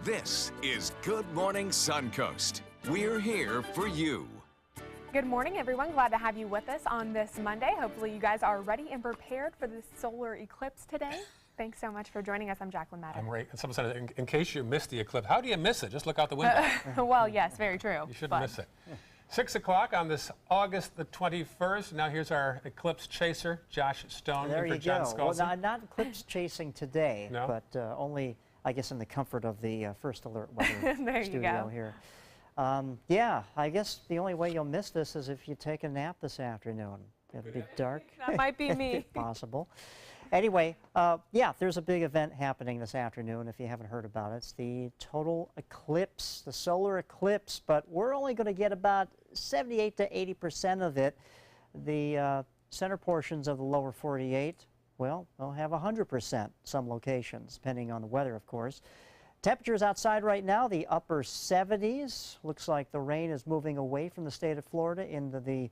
This is Good Morning Suncoast. We're here for you. Good morning, everyone. Glad to have you with us on this Monday. Hopefully you guys are ready and prepared for this solar eclipse today. Thanks so much for joining us. I'm Jacqueline Madden. I'm Ray. And someone said, in case you missed the eclipse, how do you miss it? Just look out the window. Well, yes, very true. You shouldn't miss it. 6 o'clock on this August the 21st. Now here's our eclipse chaser, Josh Stone. There you John go. Well, not eclipse chasing today, no? but only, I guess, in the comfort of the First Alert weather there studio you go. here. Yeah, I guess the only way you'll miss this is if you take a nap this afternoon. It'll be dark. That might be me. Possible. Anyway, yeah, there's a big event happening this afternoon if you haven't heard about it. It's the total eclipse, the solar eclipse, but we're only going to get about 78 to 80% of it. The center portions of the lower 48, well, they'll have 100% some locations, depending on the weather, of course. Temperatures outside right now, the upper 70s. Looks like the rain is moving away from the state of Florida into the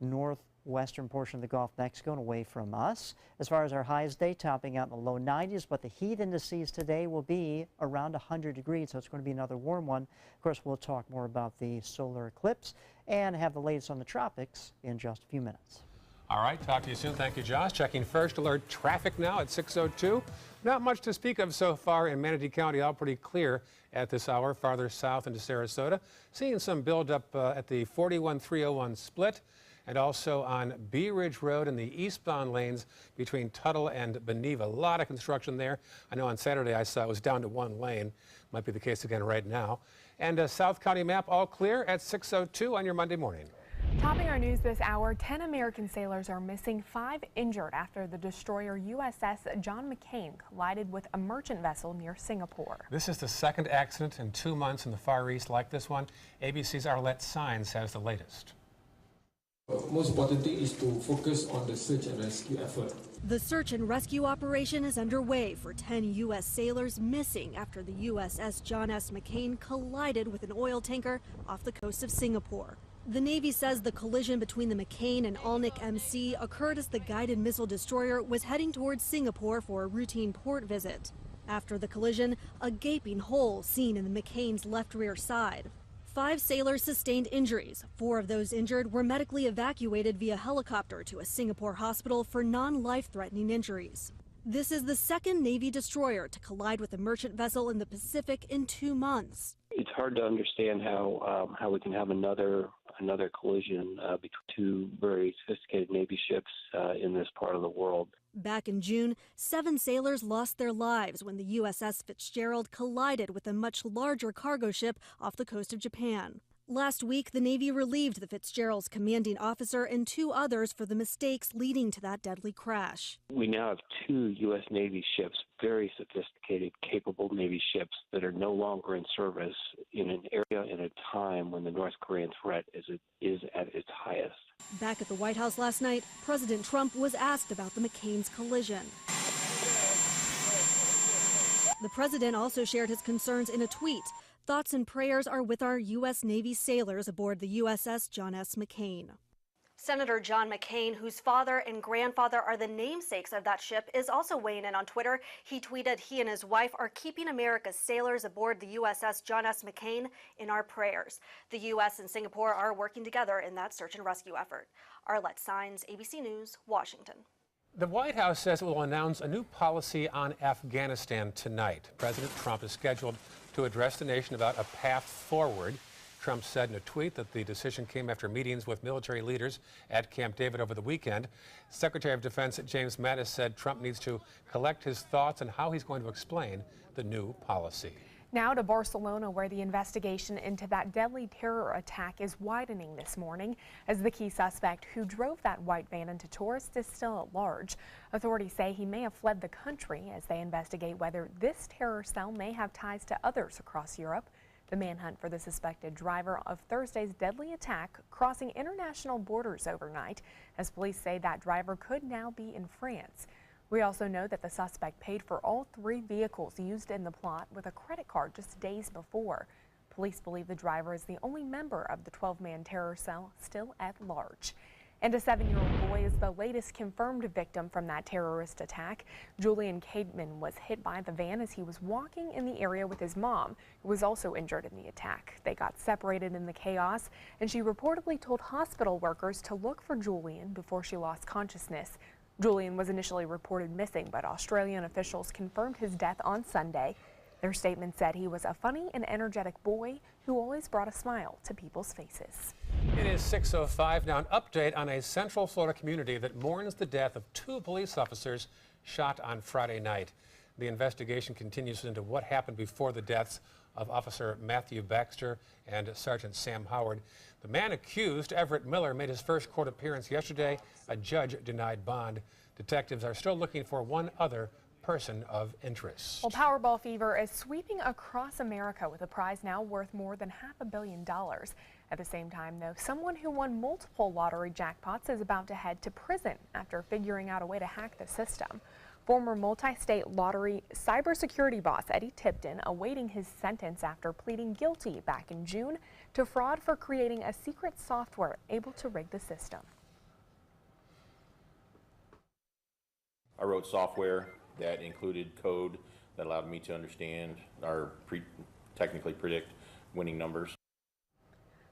northwestern portion of the Gulf of Mexico and away from us. As far as our highs today, topping out in the low 90s, but the heat indices today will be around 100 degrees, so it's going to be another warm one. Of course, we'll talk more about the solar eclipse and have the latest on the tropics in just a few minutes. All right, talk to you soon. Thank you, Josh. Checking First Alert traffic now at 6:02. Not much to speak of so far in Manatee County, all pretty clear at this hour, farther south into Sarasota. Seeing some buildup at the 41301 split and also on Bee Ridge Road in the eastbound lanes between Tuttle and Beneva. A lot of construction there. I know on Saturday I saw it was down to one lane. Might be the case again right now. And South County map all clear at 6:02 on your Monday morning. Topping our news this hour, 10 American sailors are missing, 5 injured after the destroyer USS John McCain collided with a merchant vessel near Singapore. This is the second accident in 2 months in the Far East like this one. ABC's Arlette Sines has the latest. Most important thing is to focus on the search and rescue effort. The search and rescue operation is underway for 10 U.S. sailors missing after the USS John S. McCain collided with an oil tanker off the coast of Singapore. The Navy says the collision between the McCain and Alnick MC occurred as the guided missile destroyer was heading towards Singapore for a routine port visit. After the collision, a gaping hole seen in the McCain's left rear side. 5 sailors sustained injuries. 4 of those injured were medically evacuated via helicopter to a Singapore hospital for non-life-threatening injuries. This is the second Navy destroyer to collide with a merchant vessel in the Pacific in 2 months. It's hard to understand how we can have another collision between 2 very sophisticated Navy ships in this part of the world. Back in June, 7 sailors lost their lives when the USS Fitzgerald collided with a much larger cargo ship off the coast of Japan. Last week, the Navy relieved the Fitzgerald's commanding officer and 2 others for the mistakes leading to that deadly crash. We now have 2 U.S. Navy ships, very sophisticated, capable Navy ships that are no longer in service in an area in a time when the North Korean threat is at its highest. Back at the White House last night, President Trump was asked about the McCain's collision. The president also shared his concerns in a tweet. Thoughts and prayers are with our U.S. Navy sailors aboard the USS John S. McCain. Senator John McCain, whose father and grandfather are the namesakes of that ship, is also weighing in on Twitter. He tweeted he and his wife are keeping America's sailors aboard the USS John S. McCain in our prayers. The U.S. and Singapore are working together in that search and rescue effort. Arlette Sines, ABC News, Washington. The White House says it will announce a new policy on Afghanistan tonight. President Trump is scheduled to address the nation about a path forward. Trump said in a tweet that the decision came after meetings with military leaders at Camp David over the weekend. Secretary of Defense James Mattis said Trump needs to collect his thoughts on how he's going to explain the new policy. Now to Barcelona, where the investigation into that deadly terror attack is widening this morning, as the key suspect who drove that white van into tourists is still at large. Authorities say he may have fled the country as they investigate whether this terror cell may have ties to others across Europe. The manhunt for the suspected driver of Thursday's deadly attack crossing international borders overnight, as police say that driver could now be in France. We also know that the suspect paid for all 3 vehicles used in the plot with a credit card just days before. Police believe the driver is the only member of the 12-man terror cell still at large. And a 7-year-old boy is the latest confirmed victim from that terrorist attack. Julian Cademan was hit by the van as he was walking in the area with his mom, who was also injured in the attack. They got separated in the chaos, and she reportedly told hospital workers to look for Julian before she lost consciousness. Julian was initially reported missing, but Australian officials confirmed his death on Sunday. Their statement said he was a funny and energetic boy who always brought a smile to people's faces. It is 6:05 now. An update on a Central Florida community that mourns the death of 2 police officers shot on Friday night. The investigation continues into what happened before the deaths of Officer Matthew Baxter and Sergeant Sam Howard. The man accused, Everett Miller, made his first court appearance yesterday. A judge denied bond. Detectives are still looking for one other person of interest. Well, Powerball fever is sweeping across America with a prize now worth more than $500 million. At the same time, though, someone who won multiple lottery jackpots is about to head to prison after figuring out a way to hack the system. Former multi-state lottery cybersecurity boss Eddie Tipton awaiting his sentence after pleading guilty back in June to fraud for creating a secret software able to rig the system. I wrote software that included code that allowed me to understand or technically predict winning numbers.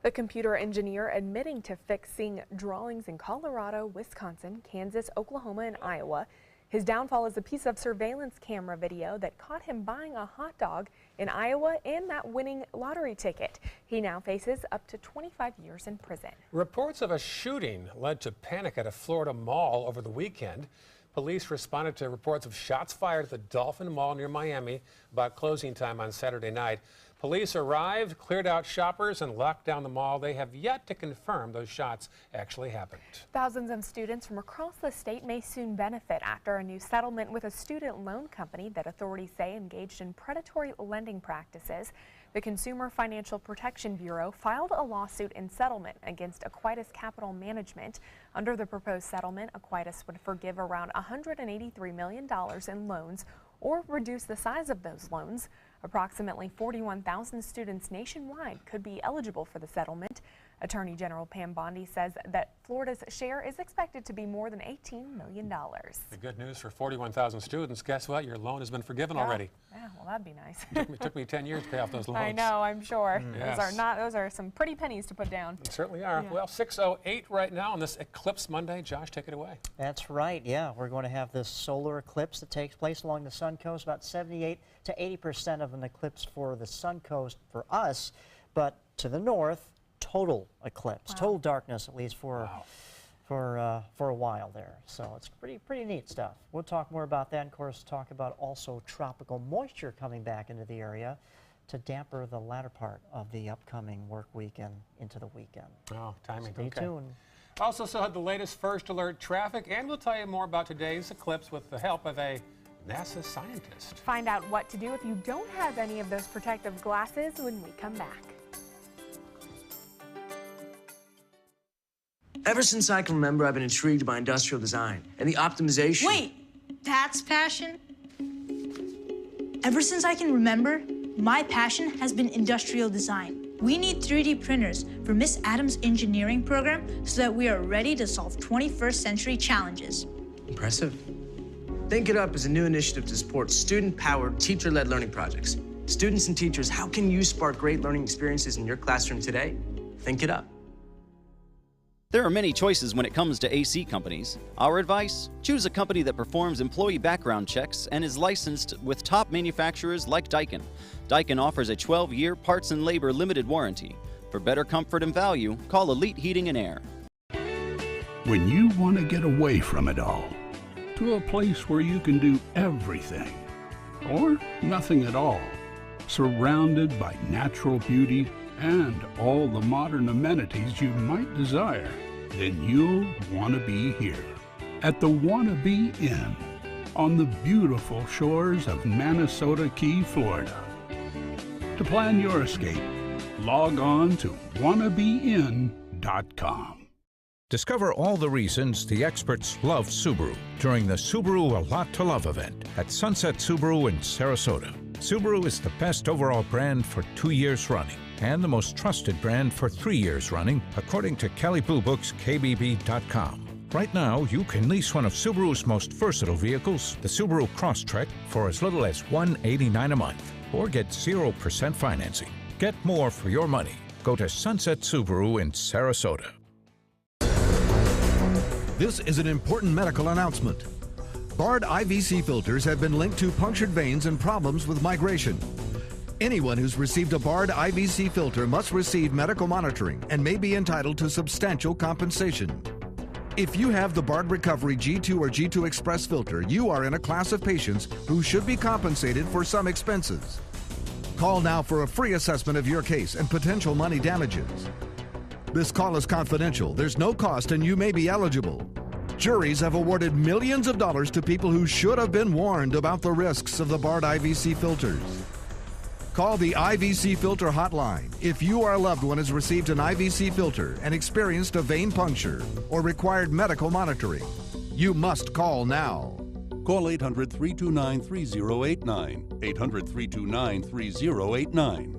The computer engineer admitting to fixing drawings in Colorado, Wisconsin, Kansas, Oklahoma, and Iowa. His downfall is a piece of surveillance camera video that caught him buying a hot dog in Iowa and that winning lottery ticket. He now faces up to 25 years in prison. Reports of a shooting led to panic at a Florida mall over the weekend. Police responded to reports of shots fired at the Dolphin Mall near Miami about closing time on Saturday night. Police arrived, cleared out shoppers, and locked down the mall. They have yet to confirm those shots actually happened. Thousands of students from across the state may soon benefit after a new settlement with a student loan company that authorities say engaged in predatory lending practices. The Consumer Financial Protection Bureau filed a lawsuit in settlement against Aquitas Capital Management. Under the proposed settlement, Aquitas would forgive around $183 million in loans or reduce the size of those loans. Approximately 41,000 students nationwide could be eligible for the settlement. Attorney General Pam Bondi says that Florida's share is expected to be more than $18 million. The good news for 41,000 students, guess what? Your loan has been forgiven already. Yeah, well, that'd be nice. It took me 10 years to pay off those loans. I know, I'm sure. Yes. Those are some pretty pennies to put down. They certainly are. Yeah. Well, 6:08 right now on this Eclipse Monday. Josh, take it away. That's right, yeah. We're going to have this solar eclipse that takes place along the Suncoast, about 78 to 80% of an eclipse for the Suncoast for us, but to the north, total eclipse, total darkness, at least for a while there. So it's pretty neat stuff. We'll talk more about that, and of course talk about also tropical moisture coming back into the area to damper the latter part of the upcoming work weekend into the weekend. Oh, timing. Stay tuned. Also still had the latest first alert traffic, and we'll tell you more about today's eclipse with the help of a NASA scientist. Find out what to do if you don't have any of those protective glasses when we come back. Ever since I can remember, I've been intrigued by industrial design and the optimization. Wait, that's passion? Ever since I can remember, my passion has been industrial design. We need 3D printers for Miss Adams' engineering program so that we are ready to solve 21st century challenges. Impressive. Think It Up is a new initiative to support student-powered, teacher-led learning projects. Students and teachers, how can you spark great learning experiences in your classroom today? Think It Up. There are many choices when it comes to AC companies. Our advice? Choose a company that performs employee background checks and is licensed with top manufacturers like Daikin. Daikin offers a 12-year parts and labor limited warranty. For better comfort and value, call Elite Heating and Air. When you want to get away from it all, to a place where you can do everything, or nothing at all, surrounded by natural beauty and all the modern amenities you might desire, then you'll want to be here at the Wanna Be Inn on the beautiful shores of Manasota Key, Florida. To plan your escape, log on to wannabein.com. Discover all the reasons the experts love Subaru during the Subaru A Lot to Love event at Sunset Subaru in Sarasota. Subaru is the best overall brand for 2 years running. and the most trusted brand for 3 years running, according to Kelley Blue Book's KBB.com. Right now, you can lease one of Subaru's most versatile vehicles, the Subaru Crosstrek, for as little as $189 a month, or get 0% financing. Get more for your money. Go to Sunset Subaru in Sarasota. This is an important medical announcement. Bard IVC filters have been linked to punctured veins and problems with migration. Anyone who's received a Bard IVC filter must receive medical monitoring and may be entitled to substantial compensation. If you have the Bard Recovery G2 or G2 Express filter, you are in a class of patients who should be compensated for some expenses. Call now for a free assessment of your case and potential money damages. This call is confidential. There's no cost and you may be eligible. Juries have awarded millions of dollars to people who should have been warned about the risks of the Bard IVC filters. Call the IVC Filter Hotline if you or a loved one has received an IVC filter and experienced a vein puncture or required medical monitoring. You must call now. Call 800-329-3089, 800-329-3089.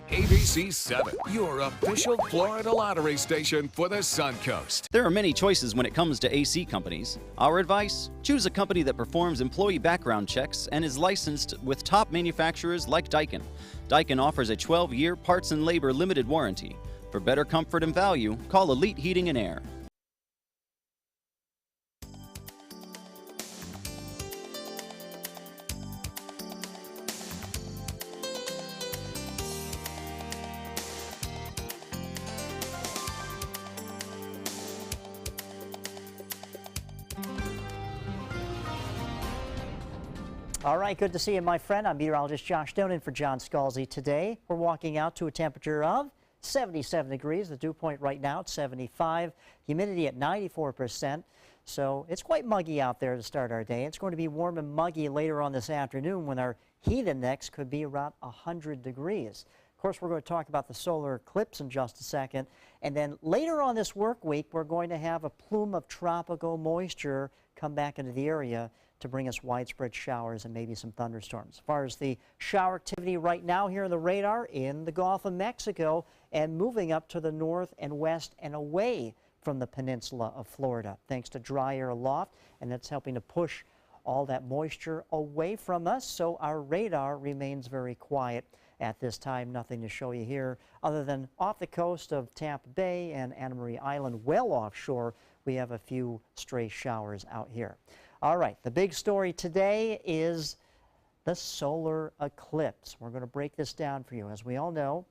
ABC 7, your official Florida lottery station for the Suncoast. There are many choices when it comes to AC companies. Our advice? Choose a company that performs employee background checks and is licensed with top manufacturers like Daikin. Daikin offers a 12-year parts and labor limited warranty. For better comfort and value, call Elite Heating and Air. All right, good to see you, my friend. I'm meteorologist Josh Stone in for John Scalzi. Today, we're walking out to a temperature of 77 degrees. The dew point right now at 75. Humidity at 94%. So it's quite muggy out there to start our day. It's going to be warm and muggy later on this afternoon when our heat index could be around 100 degrees. Of course, we're going to talk about the solar eclipse in just a second. And then later on this work week, we're going to have a plume of tropical moisture come back into the area to bring us widespread showers and maybe some thunderstorms. As far as the shower activity right now here on the radar in the Gulf of Mexico and moving up to the north and west and away from the peninsula of Florida, thanks to dry air aloft, and that's helping to push all that moisture away from us, so our radar remains very quiet at this time. Nothing to show you here other than off the coast of Tampa Bay and Anna Maria Island, well offshore, we have a few stray showers out here. All right, the big story today is the solar eclipse. We're going to break this down for you. As we all know,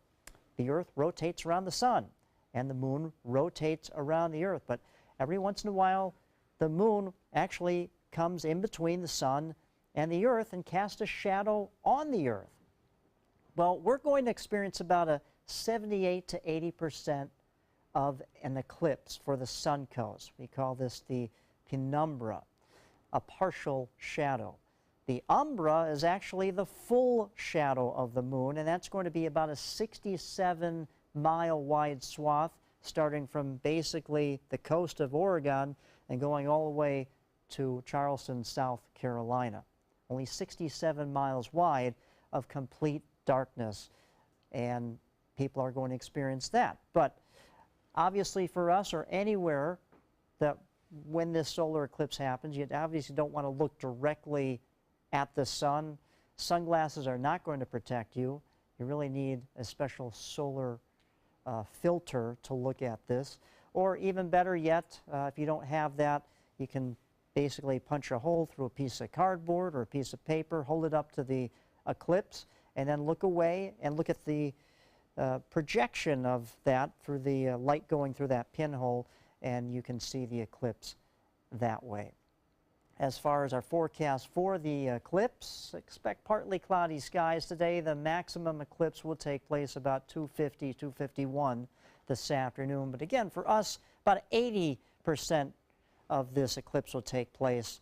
the Earth rotates around the sun, and the moon rotates around the Earth. But every once in a while, the moon actually comes in between the sun and the Earth and casts a shadow on the Earth. Well, we're going to experience about a 78 to 80% of an eclipse for the Suncoast. We call this the penumbra, a partial shadow. The umbra is actually the full shadow of the moon, and that's going to be about a 67-mile wide swath starting from basically the coast of Oregon and going all the way to Charleston, South Carolina. Only 67 miles wide of complete darkness, and people are going to experience that. But obviously for us or anywhere that when this solar eclipse happens, you obviously don't want to look directly at the sun. Sunglasses are not going to protect you. You really need a special solar filter to look at this. Or even better yet, if you don't have that, you can basically punch a hole through a piece of cardboard or a piece of paper, hold it up to the eclipse, and then look away and look at the projection of that through the light going through that pinhole, and you can see the eclipse that way. As far as our forecast for the eclipse, expect partly cloudy skies today. The maximum eclipse will take place about 2:50, 2:51 this afternoon. But again, for us, about 80% of this eclipse will take place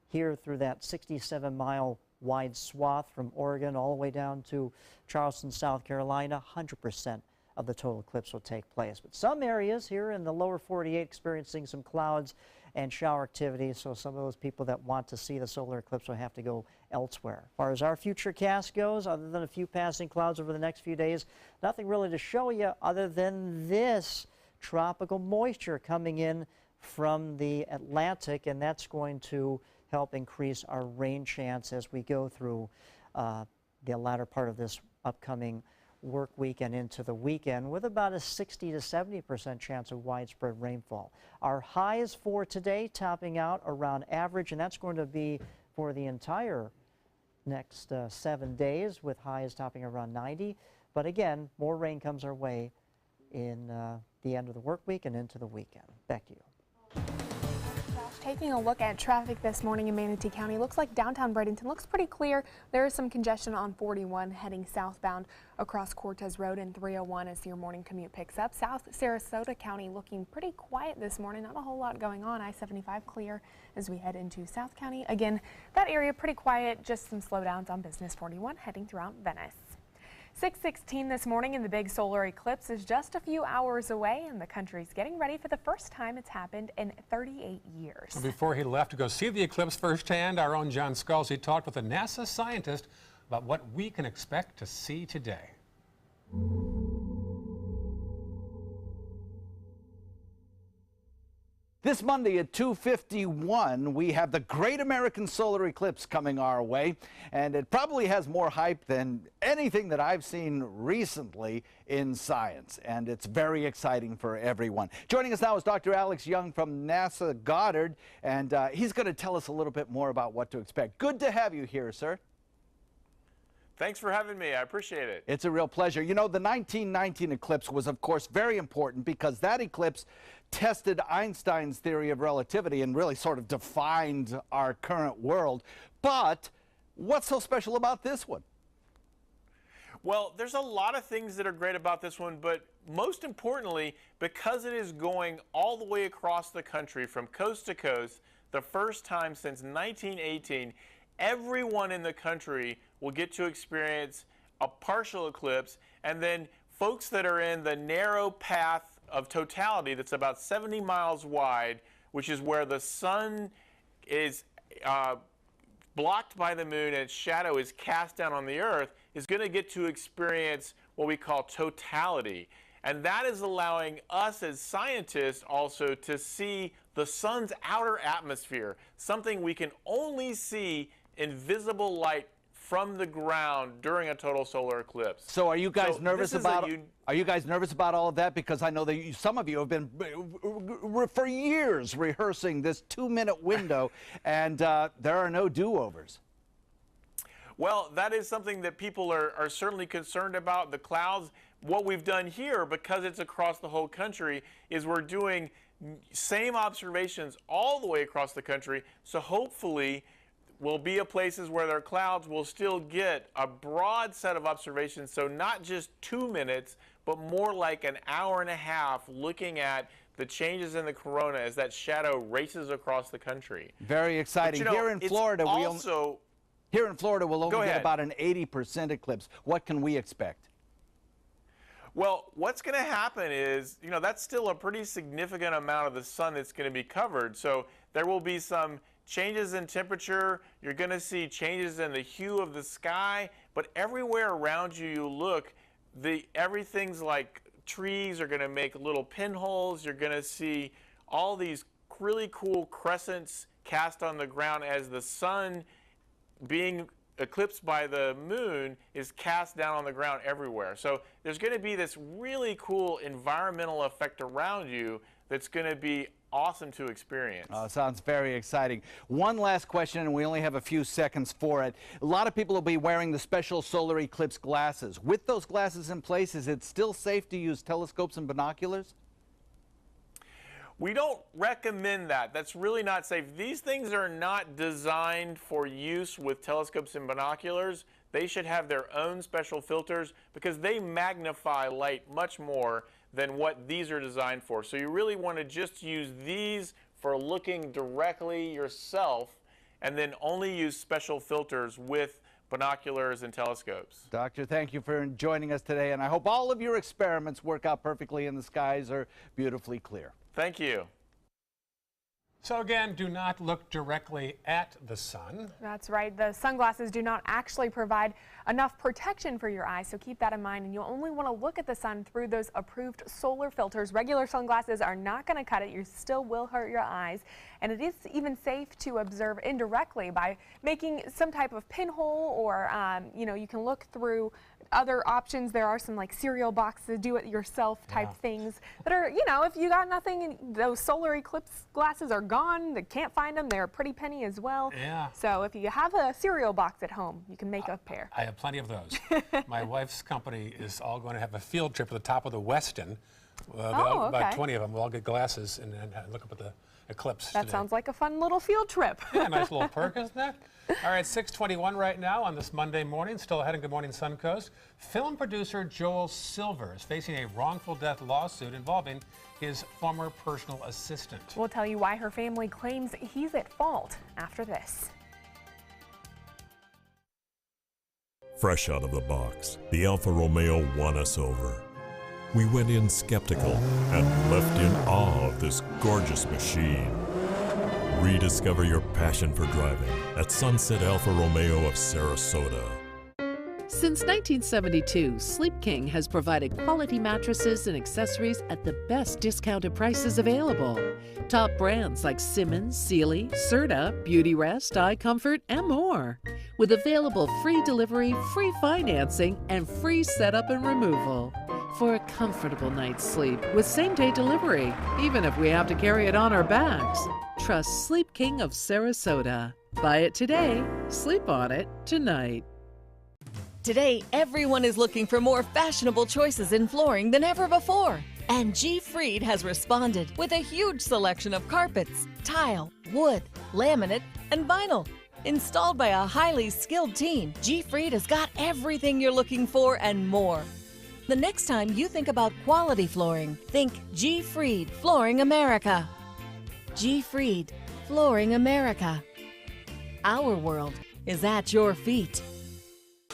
here through that 67-mile wide swath from Oregon all the way down to Charleston, South Carolina. 100% of the total eclipse will take place. But some areas here in the lower 48 experiencing some clouds and shower activity, so some of those people that want to see the solar eclipse will have to go elsewhere. As far as our future cast goes, other than a few passing clouds over the next few days, nothing really to show you other than this tropical moisture coming in from the Atlantic, and that's going to help increase our rain chance as we go through the latter part of this upcoming work week and into the weekend, with about a 60 to 70% chance of widespread rainfall. Our highs for today topping out around average, and that's going to be for the entire next 7 days, with highs topping around 90. But again, more rain comes our way in the end of the work week and into the weekend. Back to you. Taking a look at traffic this morning in Manatee County, looks like downtown Bradenton looks pretty clear. There is some congestion on 41 heading southbound across Cortez Road and 301 as your morning commute picks up. South Sarasota County looking pretty quiet this morning. Not a whole lot going on. I-75 clear as we head into South County. Again, that area pretty quiet, just some slowdowns on Business 41 heading throughout Venice. 6:16 this morning, and the big solar eclipse is just a few hours away, and the country's getting ready for the first time it's happened in 38 years. Before he left to go see the eclipse firsthand, our own John Scalzi talked with a NASA scientist about what we can expect to see today. This Monday at 2:51, we have the Great American Solar Eclipse coming our way, and it probably has more hype than anything that I've seen recently in science, and it's very exciting for everyone. Joining us now is Dr. Alex Young from NASA Goddard, and he's going to tell us a little bit more about what to expect. Good to have you here, sir. Thanks for having me. I appreciate it. It's a real pleasure. You know, the 1919 eclipse was, of course, very important because that eclipse tested Einstein's theory of relativity and really sort of defined our current world. But what's so special about this one? Well, there's a lot of things that are great about this one, but most importantly, because it is going all the way across the country from coast to coast, the first time since 1918, everyone in the country will get to experience a partial eclipse, and then folks that are in the narrow path of totality that's about 70 miles wide, which is where the sun is blocked by the moon and its shadow is cast down on the earth, is going to get to experience what we call totality. And that is allowing us as scientists also to see the sun's outer atmosphere, something we can only see in visible light from the ground during a total solar eclipse. So are you guys nervous about all of that? Because I know that some of you have been for years rehearsing this 2-minute window, and there are no do-overs. Well, that is something that people are certainly concerned about. The clouds, what we've done here, because it's across the whole country, is we're doing same observations all the way across the country. So hopefully will be places where there are clouds, we'll still get a broad set of observations, so not just 2 minutes, but more like an hour and a half looking at the changes in the corona as that shadow races across the country. Very exciting. But, you know, here in Florida, we'll only get about an 80% eclipse. What can we expect? Well, what's going to happen is, you know, that's still a pretty significant amount of the sun that's going to be covered, so there will be some changes in temperature, you're going to see changes in the hue of the sky, but everywhere around you you look, everything's like trees are going to make little pinholes. You're going to see all these really cool crescents cast on the ground as the sun being eclipsed by the moon is cast down on the ground everywhere. So there's going to be this really cool environmental effect around you that's going to be awesome to experience. Sounds very exciting. One last question, and we only have a few seconds for it. A lot of people will be wearing the special solar eclipse glasses. With those glasses in place, is it still safe to use telescopes and binoculars? We don't recommend that. That's really not safe. These things are not designed for use with telescopes and binoculars. They should have their own special filters because they magnify light much more than what these are designed for. So you really want to just use these for looking directly yourself, and then only use special filters with binoculars and telescopes. Doctor, thank you for joining us today, and I hope all of your experiments work out perfectly and the skies are beautifully clear. Thank you. So again, do not look directly at the sun. That's right. The sunglasses do not actually provide enough protection for your eyes, so keep that in mind. And you'll only want to look at the sun through those approved solar filters. Regular sunglasses are not going to cut it. You still will hurt your eyes. And it is even safe to observe indirectly by making some type of pinhole, or you can look through other options. There are some like cereal boxes, do-it-yourself type things that are, if you got nothing and those solar eclipse glasses are gone, they can't find them. They're a pretty penny as well. Yeah. So if you have a cereal box at home, you can make a pair. I have plenty of those. My wife's company is all going to have a field trip to the top of the Westin. About 20 of them. We'll all get glasses and look up at the eclipse. That sounds like a fun little field trip. Yeah, nice little perk, isn't that? All right, 6:21 right now on this Monday morning. Still ahead in Good Morning Suncoast. Film producer Joel Silver is facing a wrongful death lawsuit involving his former personal assistant. We'll tell you why her family claims he's at fault after this. Fresh out of the box, the Alfa Romeo won us over. We went in skeptical and left in awe of this gorgeous machine. Rediscover your passion for driving at Sunset Alfa Romeo of Sarasota. Since 1972, Sleep King has provided quality mattresses and accessories at the best discounted prices available. Top brands like Simmons, Sealy, Serta, Beautyrest, iComfort, and more. With available free delivery, free financing, and free setup and removal. For a comfortable night's sleep with same-day delivery, even if we have to carry it on our backs. Trust Sleep King of Sarasota. Buy it today, sleep on it tonight. Today, everyone is looking for more fashionable choices in flooring than ever before. And G. Fried has responded with a huge selection of carpets, tile, wood, laminate, and vinyl. Installed by a highly skilled team, G. Fried has got everything you're looking for and more. The next time you think about quality flooring, think G. Fried Flooring America. G. Fried Flooring America. Our world is at your feet.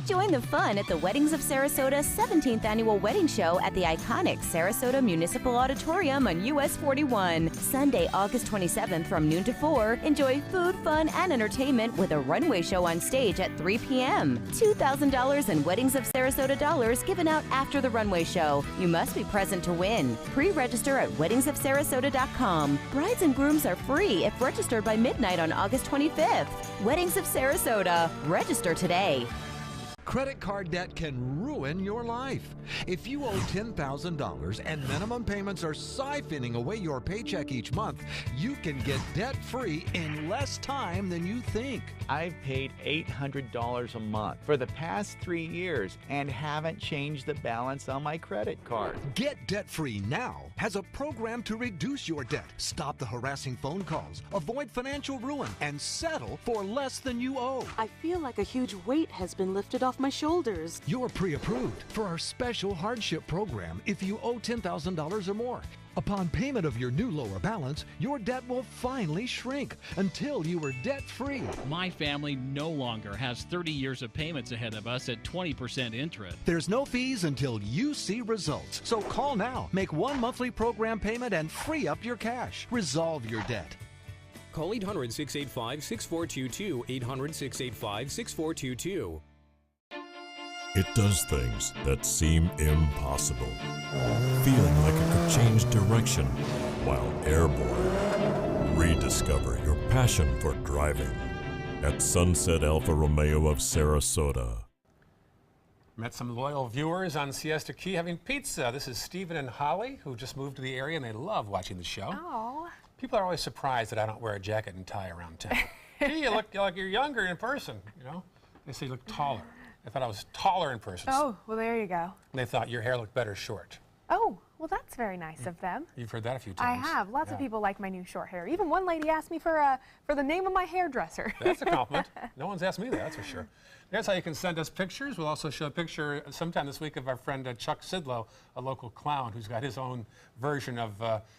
Join the fun at the Weddings of Sarasota 17th Annual Wedding Show at the iconic Sarasota Municipal Auditorium on US 41. Sunday, August 27th from noon to 4. Enjoy food, fun, and entertainment with a runway show on stage at 3 p.m. $2,000 in Weddings of Sarasota dollars given out after the runway show. You must be present to win. Pre-register at weddingsofsarasota.com. Brides and grooms are free if registered by midnight on August 25th. Weddings of Sarasota. Register today. Credit card debt can ruin your life. If you owe $10,000 and minimum payments are siphoning away your paycheck each month, you can get debt-free in less time than you think. I've paid $800 a month for the past 3 years and haven't changed the balance on my credit card. Get debt-free now has a program to reduce your debt, stop the harassing phone calls, avoid financial ruin, and settle for less than you owe. I feel like a huge weight has been lifted off my shoulders. You're pre-approved for our special hardship program if you owe $10,000 or more. Upon payment of your new lower balance, your debt will finally shrink until you are debt-free. My family no longer has 30 years of payments ahead of us at 20% interest. There's no fees until you see results. So call now, make one monthly program payment, and free up your cash. Resolve your debt. Call 800-685-6422, 800-685-6422. It does things that seem impossible. Feeling like it could change direction while airborne. Rediscover your passion for driving at Sunset Alfa Romeo of Sarasota. Met some loyal viewers on Siesta Key having pizza. This is Stephen and Holly, who just moved to the area, and they love watching the show. Oh. People are always surprised that I don't wear a jacket and tie around town. Gee, you look like you're younger in person, you know? They say you look taller. I thought I was taller in person. Oh, well, there you go. And they thought your hair looked better short. Oh, well, that's very nice of them. You've heard that a few times. I have. Lots of people like my new short hair. Even one lady asked me for the name of my hairdresser. That's a compliment. No one's asked me that, that's for sure. That's how you can send us pictures. We'll also show a picture sometime this week of our friend Chuck Sidlow, a local clown who's got his own version of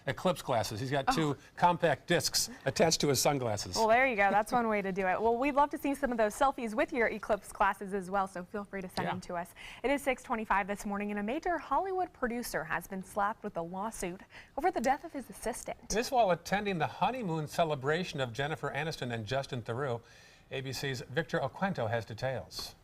eclipse glasses. He's got two compact discs attached to his sunglasses. Well, there you go. That's one way to do it. Well, we'd love to see some of those selfies with your eclipse glasses as well, so feel free to send them to us. It is 6:25 this morning, and a major Hollywood producer has been slapped with a lawsuit over the death of his assistant. This while attending the honeymoon celebration of Jennifer Aniston and Justin Theroux. ABC's Victor Oquento has details.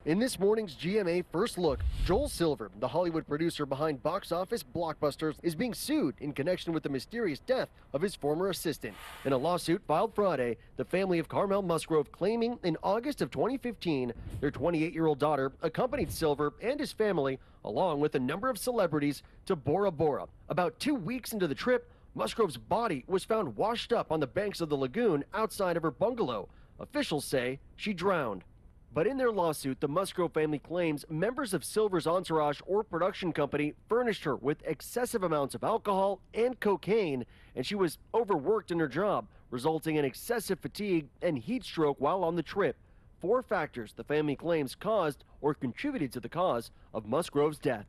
In this morning's GMA First Look, Joel Silver, the Hollywood producer behind box office blockbusters, is being sued in connection with the mysterious death of his former assistant. In a lawsuit filed Friday, the family of Carmel Musgrove claiming in August of 2015, their 28-year-old daughter accompanied Silver and his family, along with a number of celebrities, to Bora Bora. About 2 weeks into the trip, Musgrove's body was found washed up on the banks of the lagoon outside of her bungalow. Officials say she drowned. But in their lawsuit, the Musgrove family claims members of Silver's entourage or production company furnished her with excessive amounts of alcohol and cocaine, and she was overworked in her job, resulting in excessive fatigue and heat stroke while on the trip. 4 factors the family claims caused or contributed to the cause of Musgrove's death.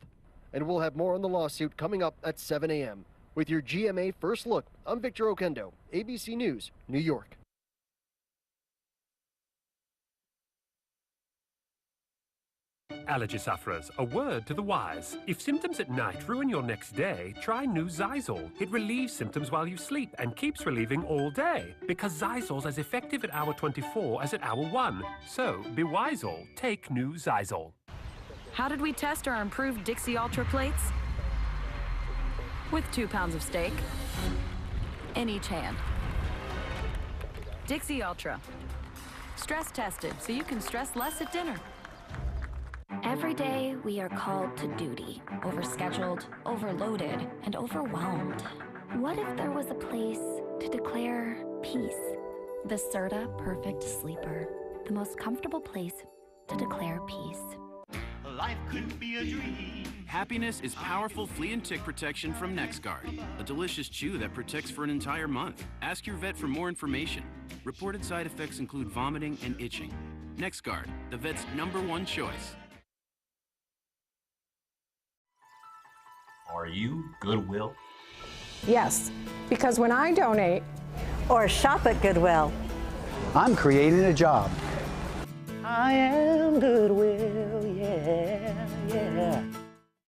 And we'll have more on the lawsuit coming up at 7 a.m. With your GMA First Look, I'm Victor Oquendo, ABC News, New York. Allergy sufferers, a word to the wise. If symptoms at night ruin your next day, try new Zysol. It relieves symptoms while you sleep and keeps relieving all day. Because Zysol's as effective at hour 24 as at hour 1. So, be Wisol. Take new Zysol. How did we test our improved Dixie Ultra plates? With 2 pounds of steak in each hand. Dixie Ultra. Stress tested so you can stress less at dinner. Every day we are called to duty, overscheduled, overloaded, and overwhelmed. What if there was a place to declare peace? The Serta Perfect Sleeper, the most comfortable place to declare peace. Life could be a dream. Happiness is powerful flea and tick protection from NexGard, a delicious chew that protects for an entire month. Ask your vet for more information. Reported side effects include vomiting and itching. NexGard, the vet's #1 choice. Are you Goodwill? Yes, because when I donate or shop at Goodwill, I'm creating a job. I am Goodwill, yeah, yeah.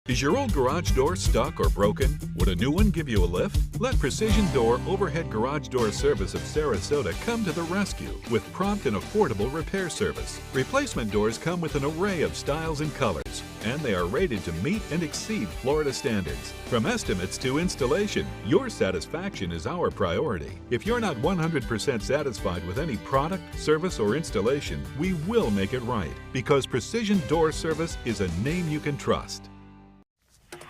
Is your old garage door stuck or broken? Would a new one give you a lift? Let Precision Door Overhead Garage Door Service of Sarasota come to the rescue with prompt and affordable repair service. Replacement doors come with an array of styles and colors, and they are rated to meet and exceed Florida standards. From estimates to installation, your satisfaction is our priority. If you're not 100% satisfied with any product, service, or installation, we will make it right, because Precision Door Service is a name you can trust.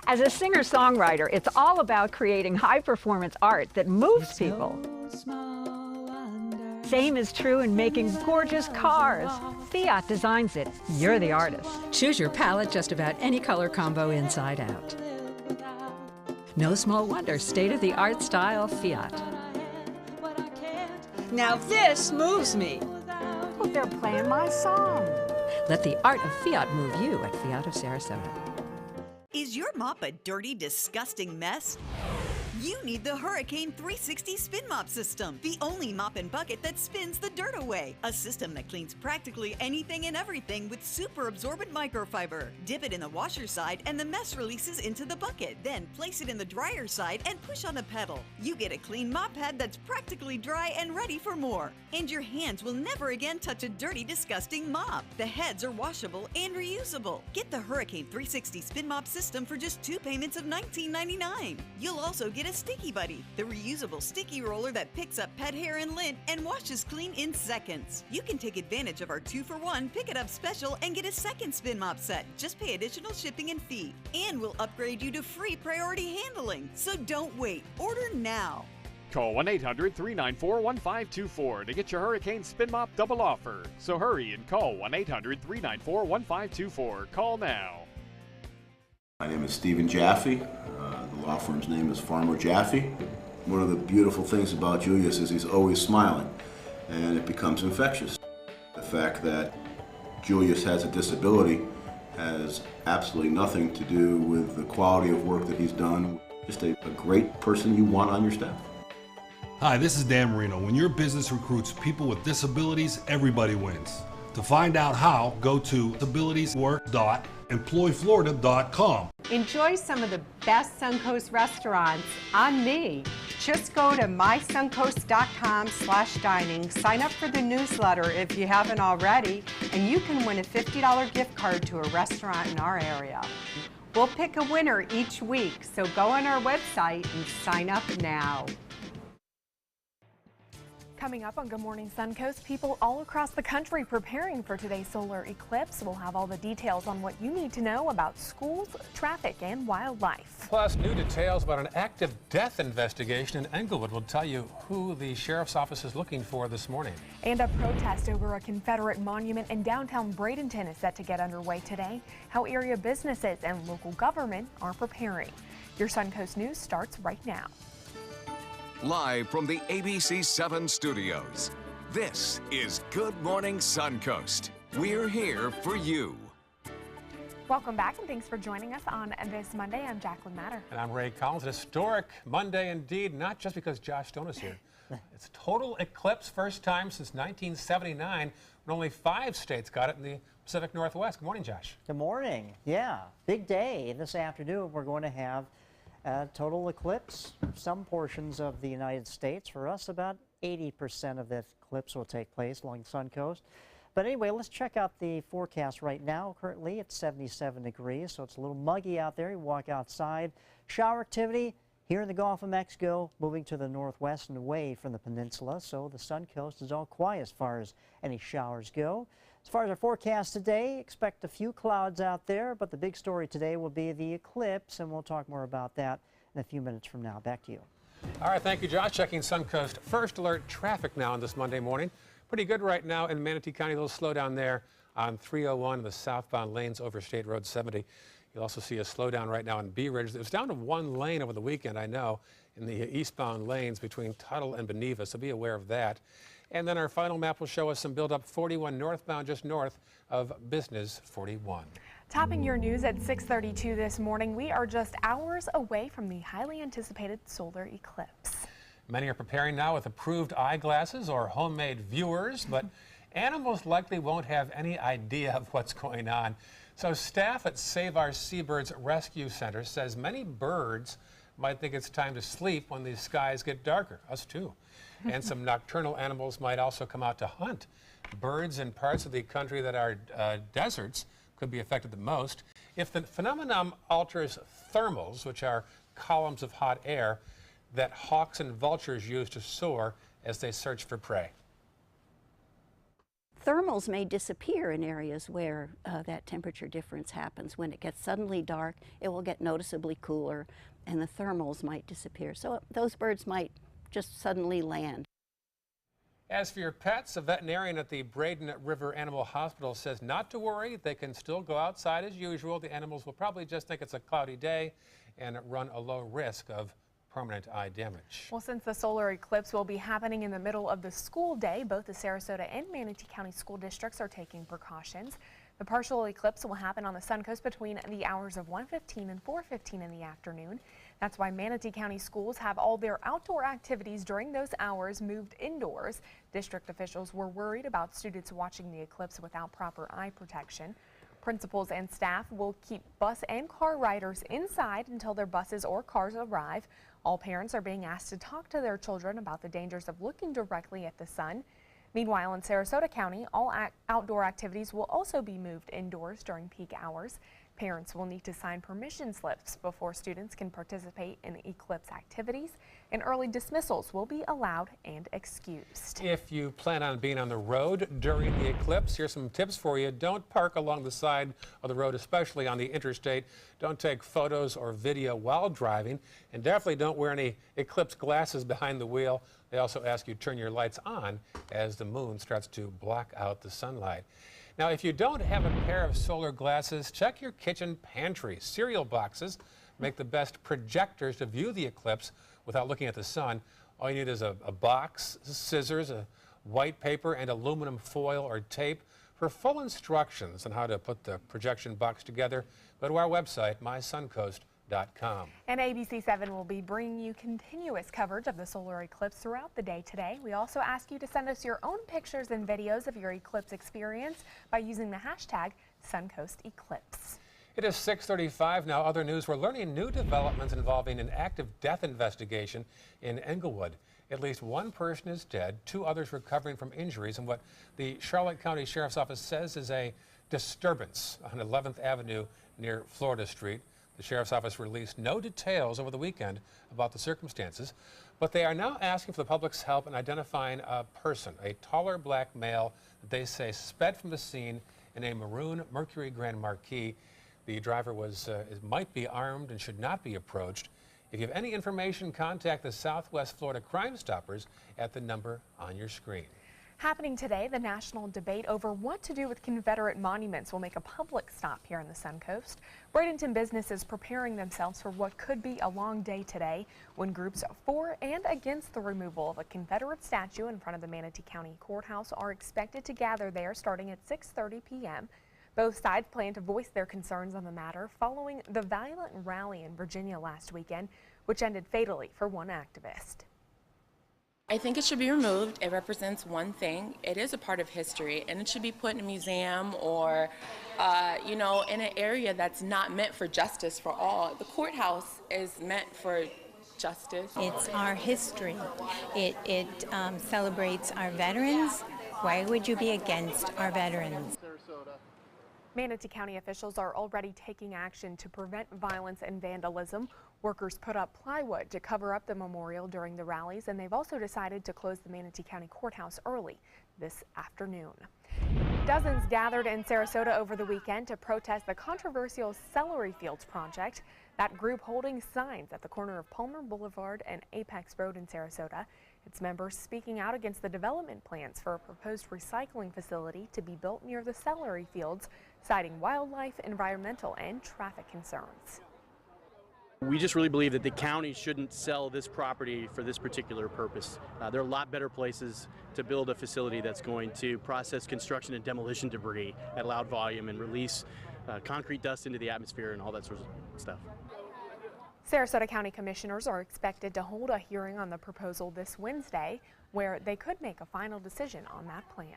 As a singer-songwriter, it's all about creating high-performance art that moves people. Same is true in making gorgeous cars. Fiat designs it. You're the artist. Choose your palette just about any color combo inside out. No small wonder, state-of-the-art style Fiat. Now this moves me. Oh, they're playing my song. Let the art of Fiat move you at Fiat of Sarasota. Is your mop a dirty, disgusting mess? You need the Hurricane 360 Spin Mop System, the only mop and bucket that spins the dirt away. A system that cleans practically anything and everything with super absorbent microfiber. Dip it in the washer side and the mess releases into the bucket. Then place it in the dryer side and push on the pedal. You get a clean mop pad that's practically dry and ready for more. And your hands will never again touch a dirty, disgusting mop. The heads are washable and reusable. Get the Hurricane 360 Spin Mop System for just 2 payments of $19.99. You'll also get a Sticky Buddy, the reusable sticky roller that picks up pet hair and lint and washes clean in seconds. You can take advantage of our 2-for-1 Pick It Up special and get a second spin mop set. Just pay additional shipping and fee. And we'll upgrade you to free priority handling. So don't wait. Order now. Call 1-800-394-1524 to get your Hurricane Spin Mop double offer. So hurry and call 1-800-394-1524. Call now. My name is Stephen Jaffe. The law firm's name is Farmer Jaffe. One of the beautiful things about Julius is he's always smiling, and it becomes infectious. The fact that Julius has a disability has absolutely nothing to do with the quality of work that he's done. Just a great person you want on your staff. Hi, this is Dan Marino. When your business recruits people with disabilities, everybody wins. To find out how, go to disabilitieswork.employflorida.com. Enjoy some of the best Suncoast restaurants on me. Just go to mysuncoast.com/dining, sign up for the newsletter if you haven't already, and you can win a $50 gift card to a restaurant in our area. We'll pick a winner each week, so go on our website and sign up now. Coming up on Good Morning Suncoast, people all across the country preparing for today's solar eclipse. We'll have all the details on what you need to know about schools, traffic, and wildlife. Plus, new details about an active death investigation in Englewood. We'll tell you who the sheriff's office is looking for this morning. And a protest over a Confederate monument in downtown Bradenton is set to get underway today. How area businesses and local government are preparing. Your Suncoast News starts right now. Live from the ABC 7 studios, this is Good Morning Suncoast. We're here for you. Welcome back and thanks for joining us on this Monday. I'm Jacqueline Matter. And I'm Ray Collins. An historic Monday indeed, not just because Josh Stone is here. It's total eclipse, first time since 1979, when only 5 states got it in the Pacific Northwest. Good morning, Josh. Good morning. Yeah, big day this afternoon. We're going to have total eclipse, some portions of the United States. For us, about 80% of the eclipse will take place along the Suncoast. But anyway, let's check out the forecast right now. Currently, it's 77 degrees, so it's a little muggy out there. You walk outside. Shower activity here in the Gulf of Mexico, moving to the northwest and away from the peninsula. So the Suncoast is all quiet as far as any showers go. As far as our forecast today, expect a few clouds out there, but the big story today will be the eclipse, and we'll talk more about that in a few minutes from now. Back to you. All right, thank you, Josh. Checking Suncoast First Alert traffic now on this Monday morning. Pretty good right now in Manatee County. A little slowdown there on 301 in the southbound lanes over State Road 70. You'll also see a slowdown right now in Bee Ridge. It was down to 1 lane over the weekend, I know, in the eastbound lanes between Tuttle and Beneva, so be aware of that. And then our final map will show us some buildup 41 northbound, just north of Business 41. Topping your news at 6:32 this morning, we are just hours away from the highly anticipated solar eclipse. Many are preparing now with approved eyeglasses or homemade viewers, but animals likely won't have any idea of what's going on. So staff at Save Our Seabirds Rescue Center says many birds might think it's time to sleep when the skies get darker. Us too. And some nocturnal animals might also come out to hunt. Birds in parts of the country that are deserts could be affected the most. If the phenomenon alters thermals, which are columns of hot air that hawks and vultures use to soar as they search for prey. Thermals may disappear in areas where that temperature difference happens. When it gets suddenly dark, it will get noticeably cooler, and the thermals might disappear. So those birds might just suddenly land. As for your pets, a veterinarian at the Braden River Animal Hospital says not to worry. They can still go outside as usual. The animals will probably just think it's a cloudy day and run a low risk of permanent eye damage. Well, since the solar eclipse will be happening in the middle of the school day, both the Sarasota and Manatee County school districts are taking precautions. The partial eclipse will happen on the Suncoast between the hours of 1:15 and 4:15 in the afternoon. That's why Manatee County schools have all their outdoor activities during those hours moved indoors. District officials were worried about students watching the eclipse without proper eye protection. Principals and staff will keep bus and car riders inside until their buses or cars arrive. All parents are being asked to talk to their children about the dangers of looking directly at the sun. Meanwhile, in Sarasota County, all outdoor activities will also be moved indoors during peak hours. Parents will need to sign permission slips before students can participate in eclipse activities, and early dismissals will be allowed and excused. If you plan on being on the road during the eclipse, here's some tips for you. Don't park along the side of the road, especially on the interstate. Don't take photos or video while driving, and definitely don't wear any eclipse glasses behind the wheel. They also ask you to turn your lights on as the moon starts to block out the sunlight. Now, if you don't have a pair of solar glasses, check your kitchen pantry. Cereal boxes make the best projectors to view the eclipse without looking at the sun. All you need is a box, scissors, a white paper, and aluminum foil or tape. For full instructions on how to put the projection box together, go to our website, mysuncoast.com. And ABC7 will be bringing you continuous coverage of the solar eclipse throughout the day today. We also ask you to send us your own pictures and videos of your eclipse experience by using the hashtag SuncoastEclipse. It is 6:35 now. Other news, we're learning new developments involving an active death investigation in Englewood. At least one person is dead, 2 others recovering from injuries in what the Charlotte County Sheriff's Office says is a disturbance on 11th Avenue near Florida Street. The Sheriff's Office released no details over the weekend about the circumstances, but they are now asking for the public's help in identifying a person, a taller black male that they say sped from the scene in a maroon Mercury Grand Marquis. The driver might be armed and should not be approached. If you have any information, contact the Southwest Florida Crime Stoppers at the number on your screen. Happening today, the national debate over what to do with Confederate monuments will make a public stop here in the Suncoast. Bradenton businesses preparing themselves for what could be a long day today when groups for and against the removal of a Confederate statue in front of the Manatee County Courthouse are expected to gather there starting at 6:30 p.m. Both sides plan to voice their concerns on the matter following the violent rally in Virginia last weekend, which ended fatally for one activist. I think it should be removed. It represents one thing. It is a part of history, and it should be put in a museum or, in an area that's not meant for justice for all. The courthouse is meant for justice. It's our history. It celebrates our veterans. Why would you be against our veterans? Manatee County officials are already taking action to prevent violence and vandalism. Workers put up plywood to cover up the memorial during the rallies, and they've also decided to close the Manatee County Courthouse early this afternoon. Dozens gathered in Sarasota over the weekend to protest the controversial Celery Fields project. That group holding signs at the corner of Palmer Boulevard and Apex Road in Sarasota. Its members speaking out against the development plans for a proposed recycling facility to be built near the celery fields, citing wildlife, environmental, and traffic concerns. We just really believe that the county shouldn't sell this property for this particular purpose. There are a lot better places to build a facility that's going to process construction and demolition debris at loud volume and release concrete dust into the atmosphere and all that sort of stuff. Sarasota County Commissioners are expected to hold a hearing on the proposal this Wednesday, where they could make a final decision on that plan.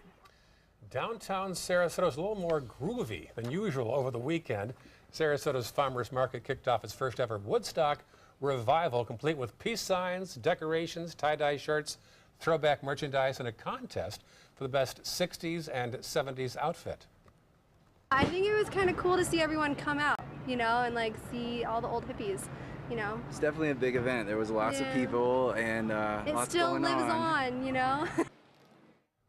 Downtown Sarasota is a little more groovy than usual over the weekend. Sarasota's Farmers Market kicked off its first ever Woodstock revival, complete with peace signs, decorations, tie-dye shirts, throwback merchandise, and a contest for the best 60s and 70s outfit. I think it was kind of cool to see everyone come out, and see all the old hippies. It's definitely a big event. There was lots of people and lots going on. It still lives on,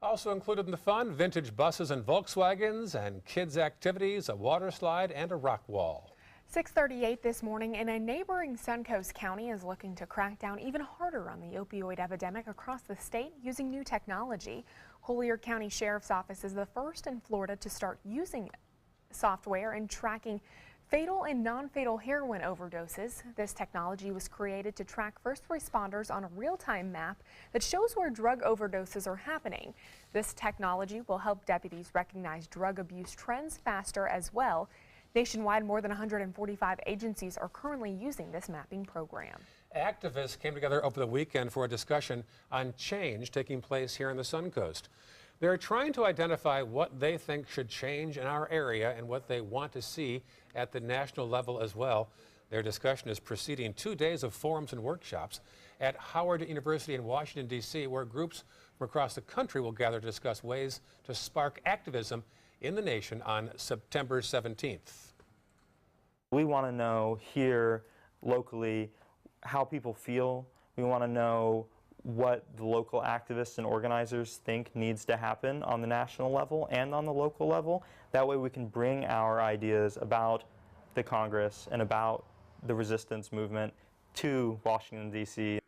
Also included in the fun, vintage buses and Volkswagens and kids' activities, a water slide, and a rock wall. 6:38 this morning, and a neighboring Suncoast County is looking to crack down even harder on the opioid epidemic across the state using new technology. Collier County Sheriff's Office is the first in Florida to start using software and tracking fatal and non-fatal heroin overdoses. This technology was created to track first responders on a real-time map that shows where drug overdoses are happening. This technology will help deputies recognize drug abuse trends faster as well. Nationwide, more than 145 agencies are currently using this mapping program. Activists came together over the weekend for a discussion on change taking place here in the Suncoast. They're trying to identify what they think should change in our area and what they want to see at the national level as well. Their discussion is preceding 2 days of forums and workshops at Howard University in Washington, D.C., where groups from across the country will gather to discuss ways to spark activism in the nation on September 17th. We want to know here locally how people feel. We want to know what the local activists and organizers think needs to happen on the national level and on the local level. That way we can bring our ideas about the Congress and about the resistance movement to Washington, D.C.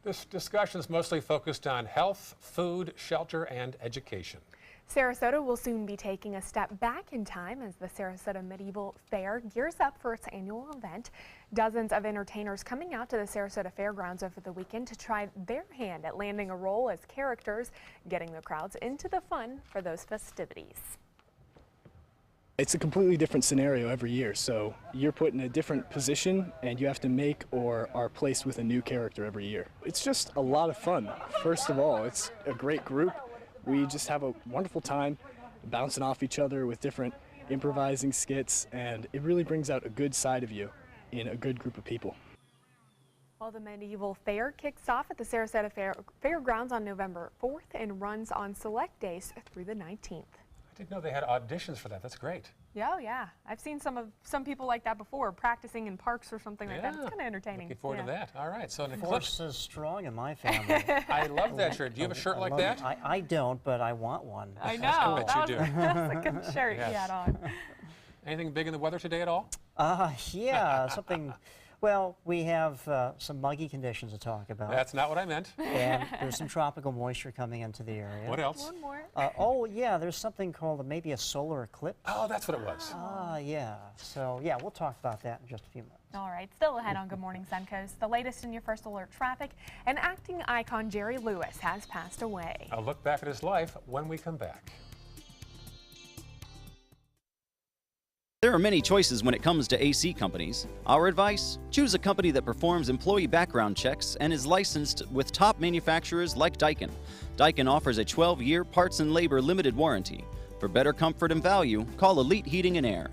This discussion is mostly focused on health, food, shelter, and education. Sarasota will soon be taking a step back in time as the Sarasota Medieval Fair gears up for its annual event. Dozens of entertainers coming out to the Sarasota Fairgrounds over the weekend to try their hand at landing a role as characters, getting the crowds into the fun for those festivities. It's a completely different scenario every year, so you're put in a different position and you have to make or are placed with a new character every year. It's just a lot of fun. First of all, it's a great group. We just have a wonderful time bouncing off each other with different improvising skits, and it really brings out a good side of you in a good group of people. Well, the medieval fair kicks off at the Sarasota Fairgrounds on November 4th and runs on select days through the 19th. I didn't know they had auditions for that. That's great. Yeah, yeah. I've seen some people like that before, practicing in parks or something like that. It's kind of entertaining. Looking forward to that. All right. So Force is strong in my family. I love that shirt. Do you have a shirt like that? I don't, but I want one. I know. I bet you do. That's a good shirt he had on. Anything big in the weather today at all? Yeah, something. Well, we have some muggy conditions to talk about. That's not what I meant. And there's some tropical moisture coming into the area. What else? One more. Oh, yeah, there's something called maybe a solar eclipse. Oh, that's what it was. Yeah. So, yeah, we'll talk about that in just a few minutes. All right, still ahead on Good Morning Suncoast. The latest in your first alert traffic, and acting icon Jerry Lewis has passed away. I'll look back at his life when we come back. There are many choices when it comes to AC companies. Our advice? Choose a company that performs employee background checks and is licensed with top manufacturers like Daikin. Daikin offers a 12-year parts and labor limited warranty. For better comfort and value, call Elite Heating and Air.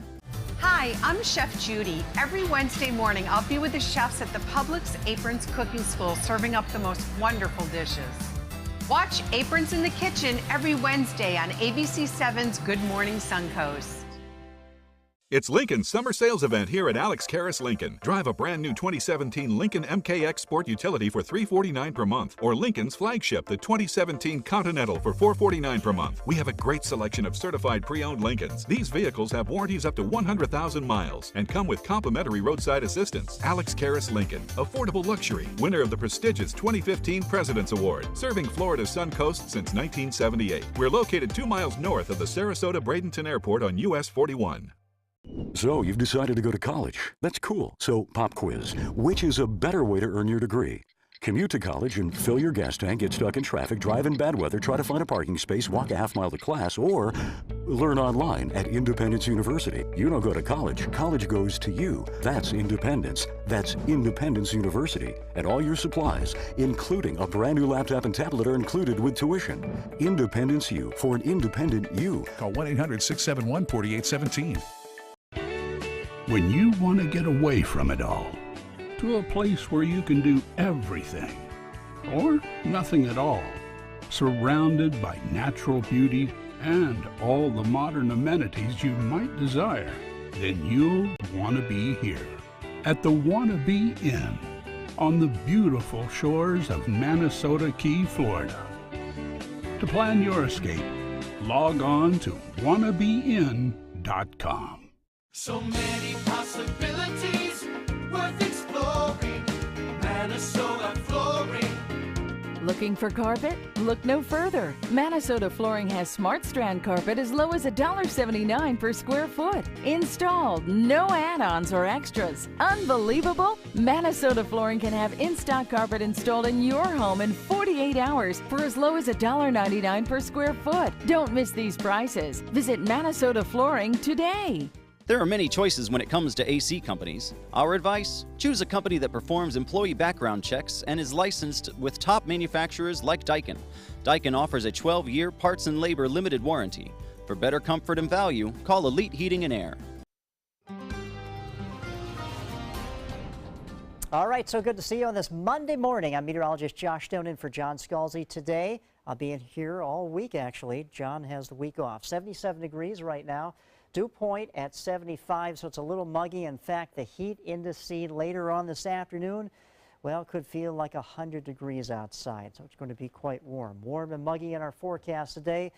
Hi, I'm Chef Judy. Every Wednesday morning, I'll be with the chefs at the Publix Aprons Cooking School serving up the most wonderful dishes. Watch Aprons in the Kitchen every Wednesday on ABC7's Good Morning Suncoast. It's Lincoln's summer sales event here at Alex Karras Lincoln. Drive a brand new 2017 Lincoln MKX Sport Utility for $349 per month, or Lincoln's flagship, the 2017 Continental, for $449 per month. We have a great selection of certified pre-owned Lincolns. These vehicles have warranties up to 100,000 miles and come with complimentary roadside assistance. Alex Karras Lincoln, affordable luxury, winner of the prestigious 2015 President's Award, serving Florida's Suncoast since 1978. We're located 2 miles north of the Sarasota-Bradenton Airport on US 41. So, you've decided to go to college. That's cool. So, pop quiz. Which is a better way to earn your degree? Commute to college and fill your gas tank, get stuck in traffic, drive in bad weather, try to find a parking space, walk a half-mile to class, or learn online at Independence University. You don't go to college. College goes to you. That's independence. That's Independence University. And all your supplies, including a brand new laptop and tablet, are included with tuition. Independence U, for an independent you. Call 1-800-671-4817. When you want to get away from it all, to a place where you can do everything, or nothing at all, surrounded by natural beauty and all the modern amenities you might desire, then you'll want to be here at the Wannabe Inn on the beautiful shores of Manasota Key, Florida. To plan your escape, log on to wannabeinn.com. So many possibilities worth exploring. Manasota Flooring. Looking for carpet? Look no further. Manasota Flooring has Smart Strand carpet as low as $1.79 per square foot. Installed, no add-ons or extras. Unbelievable? Manasota Flooring can have in-stock carpet installed in your home in 48 hours for as low as $1.99 per square foot. Don't miss these prices. Visit Manasota Flooring today. There are many choices when it comes to AC companies. Our advice? Choose a company that performs employee background checks and is licensed with top manufacturers like Daikin. Daikin offers a 12-year parts and labor limited warranty. For better comfort and value, call Elite Heating and Air. All right, so good to see you on this Monday morning. I'm meteorologist Josh Stone in for John Scalzi today. I'll be in here all week, actually. John has the week off. 77 degrees right now. Dew point at 75, so it's a little muggy. In fact, the heat index later on this afternoon, well, could feel like 100 degrees outside, so it's going to be quite warm. Warm and muggy in our forecast today.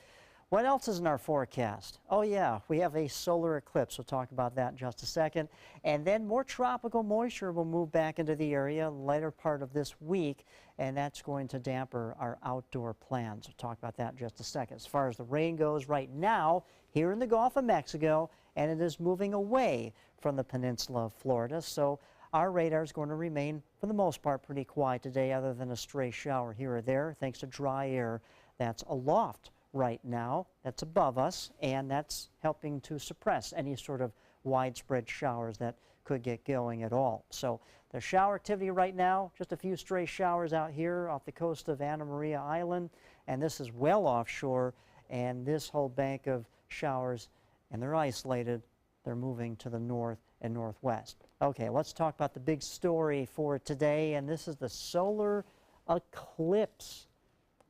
What else is in our forecast? Oh, yeah, we have a solar eclipse. We'll talk about that in just a second. And then more tropical moisture will move back into the area later part of this week, and that's going to dampen our outdoor plans. We'll talk about that in just a second. As far as the rain goes right now, here in the Gulf of Mexico, and it is moving away from the peninsula of Florida, so our radar is going to remain, for the most part, pretty quiet today, other than a stray shower here or there, thanks to dry air that's aloft right now, that's above us, and that's helping to suppress any sort of widespread showers that could get going at all. So the shower activity right now, just a few stray showers out here off the coast of Anna Maria Island, and this is well offshore, and this whole bank of showers and they're isolated. They're moving to the north and northwest. Okay, let's talk about the big story for today, and this is the solar eclipse.